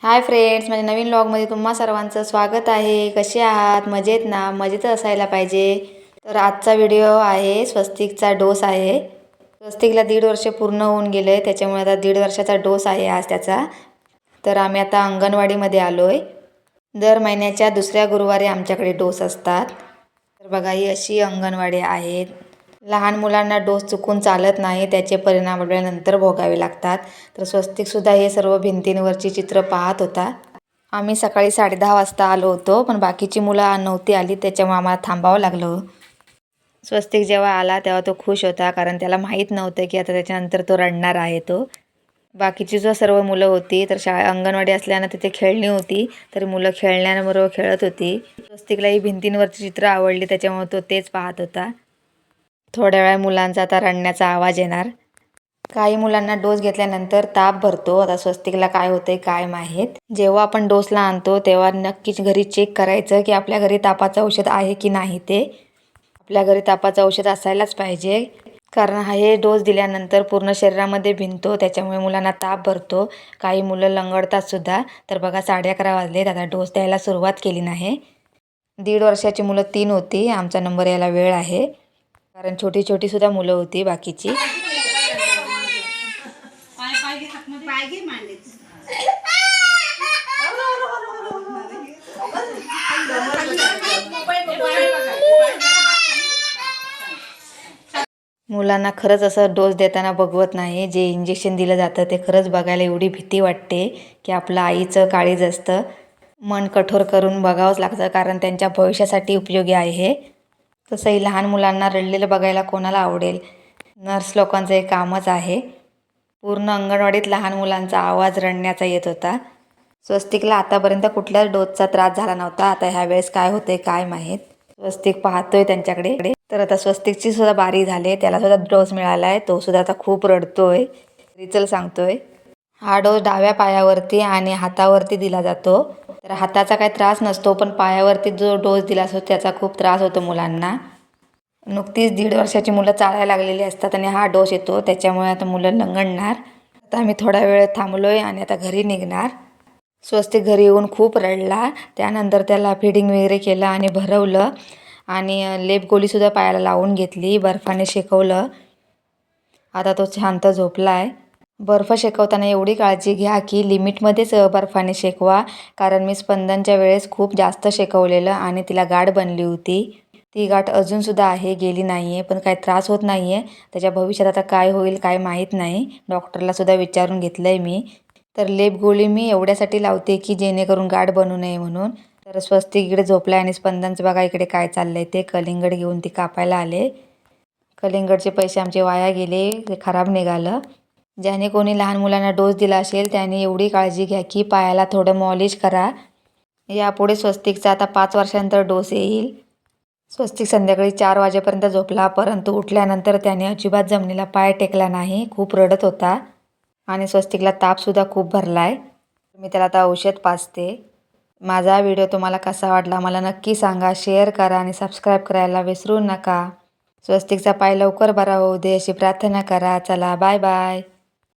Hi friends, माझ्या नवीन व्लॉगमध्ये तुम्हा सर्वांचं स्वागत आहे. कसे आहात? मजेत ना? मजेत असायला पाहिजे. तर आजचा व्हिडिओ आहे स्वस्तिकचा डोस आहे. स्वस्तिकला 1.5 वर्ष पूर्ण होऊन गेले, त्याच्यामुळे आता 1.5 वर्षाचा डोस आहे आज त्याचा. तर आम्ही आता अंगणवाडीमध्ये आलो आहे. दर महिन्याच्या दुसऱ्या गुरुवारी आमच्याकडे डोस असतात. तर बघा, ही अशी अंगणवाडी आहे. लहान मुलांना डोस चुकून चालत नाही, त्याचे परिणाम आपल्याला नंतर भोगावे लागतात. तर स्वस्तिकसुद्धा हे सर्व भिंतींवरची चित्र पाहत होता. आम्ही सकाळी 10:30 वाजता आलो होतो, पण बाकीची मुलं नव्हती आली, त्याच्यामुळे आम्हाला थांबावं लागलं. स्वस्तिक जेव्हा आला तेव्हा तो खुश होता, कारण त्याला माहीत नव्हतं की आता त्याच्यानंतर तो रडणार आहे. बाकीची जो सर्व मुलं होती, तर अंगणवाडी असल्यानं तिथे खेळणी होती, तर मुलं खेळण्याबरोबर खेळत होती. स्वस्तिकला ही भिंतींवरची चित्र आवडली, त्याच्यामुळे तो तेच पाहत होता. थोड्या वेळा मुलांचा आता रडण्याचा आवाज येणार. काही मुलांना डोस घेतल्यानंतर ताप भरतो. आता स्वस्तिकला काय होतंय काय माहीत. जेव्हा आपण डोसला आणतो तेव्हा नक्कीच घरी चेक करायचं की आपल्या घरी तापाचं औषध आहे की नाही. ते आपल्या घरी तापाचं औषध असायलाच पाहिजे, कारण हे डोस दिल्यानंतर पूर्ण शरीरामध्ये भिनतो, त्याच्यामुळे मुलांना ताप भरतो. काही मुलं लंगडतात सुद्धा. तर बघा, 11:30 वाजलेत, आता डोस द्यायला सुरुवात केली नाही. 1.5 वर्षाची मुलं 3 होती. आमचा नंबर यायला वेळ आहे, कारण छोटी छोटी सुद्धा मुलं होती बाकीची. मुलांना खरंच असं डोस देताना बघवत नाही. जे इंजेक्शन दिलं जातं ते खरंच बघायला एवढी भीती वाटते की आपलं आईचं काळीज असतं. मन कठोर करून बघावंच लागतं, कारण त्यांच्या भविष्यासाठी उपयोगी आहे हे. तसंही लहान मुलांना रडलेलं बघायला कोणाला आवडेल. नर्स लोकांचं हे कामच आहे. पूर्ण अंगणवाडीत लहान मुलांचा आवाज रडण्याचा येत होता. स्वस्तिकला आतापर्यंत कुठल्याच डोसचा त्रास झाला नव्हता. आता ह्या वेळेस काय होतंय काय माहीत. स्वस्तिक पाहतोय त्यांच्याकडे. तर आता स्वस्तिकची सुद्धा बारी झाली. त्याला सुद्धा डोस मिळाला आहे. तो सुद्धा आता खूप रडतोय, रिचल सांगतोय. हा डोस डाव्या पायावरती आणि हातावरती दिला जातो. तर हाताचा काही त्रास नसतो, पण पायावरती जो डोस दिला असतो त्याचा खूप त्रास होतो मुलांना. नुकतीच 1.5 वर्षाची मुलं चालायला लागलेली असतात आणि हा डोस येतो, त्याच्यामुळे आता मुलं लंगडणार. आता आम्ही थोडा वेळ थांबलोय आणि आता घरी निघणार. स्वस्तिक घरी येऊन खूप रडला. त्यानंतर त्याला फिडिंग वगैरे केलं आणि भरवलं आणि लेप गोळीसुद्धा पायाला लावून घेतली, बर्फाने शेकवलं. आता तो शांत झोपला आहे. बर्फ शेकवताना एवढी काळजी घ्या की लिमिटमध्येच बर्फाने शेकवा, कारण मी स्पंदनच्या वेळेस खूप जास्त शेकवलेलं आणि तिला गाठ बनली होती. ती गाठ अजूनसुद्धा आहे, गेली नाही आहे, पण काही त्रास होत नाही आहे. त्याच्या भविष्यात आता काय होईल काय माहीत नाही. डॉक्टरलासुद्धा विचारून घेतलं आहे मी. तर लेप गोळी मी एवढ्यासाठी लावते की जेणेकरून गाठ बनू नये म्हणून. तर स्वस्तिक इकडे झोपला आहे आणि स्पंदनचं बघा इकडे काय चाललंय ते. कलिंगड घेऊन ती कापायला आले. कलिंगडचे पैसे आमचे वाया गेले, ते खराब निघालं. ज्याने कोणी लहान मुलांना डोस दिला असेल त्याने एवढी काळजी घ्या की पायाला थोडं मॉलिश करा. यापुढे स्वस्तिकचा आता 5 वर्षानंतर डोस येईल. स्वस्तिक संध्याकाळी 4 वाजेपर्यंत झोपला, परंतु उठल्यानंतर त्याने अजिबात जमिनीला पाय टेकला नाही. खूप रडत होता आणि स्वस्तिकला तापसुद्धा खूप भरला आहे. मी त्याला आता औषध पाजते. माझा व्हिडिओ तुम्हाला कसा वाटला मला नक्की सांगा. शेअर करा आणि सबस्क्राईब करायला विसरू नका. स्वस्तिकचा पाय लवकर बरा होऊ दे अशी प्रार्थना करा. चला, बाय बाय.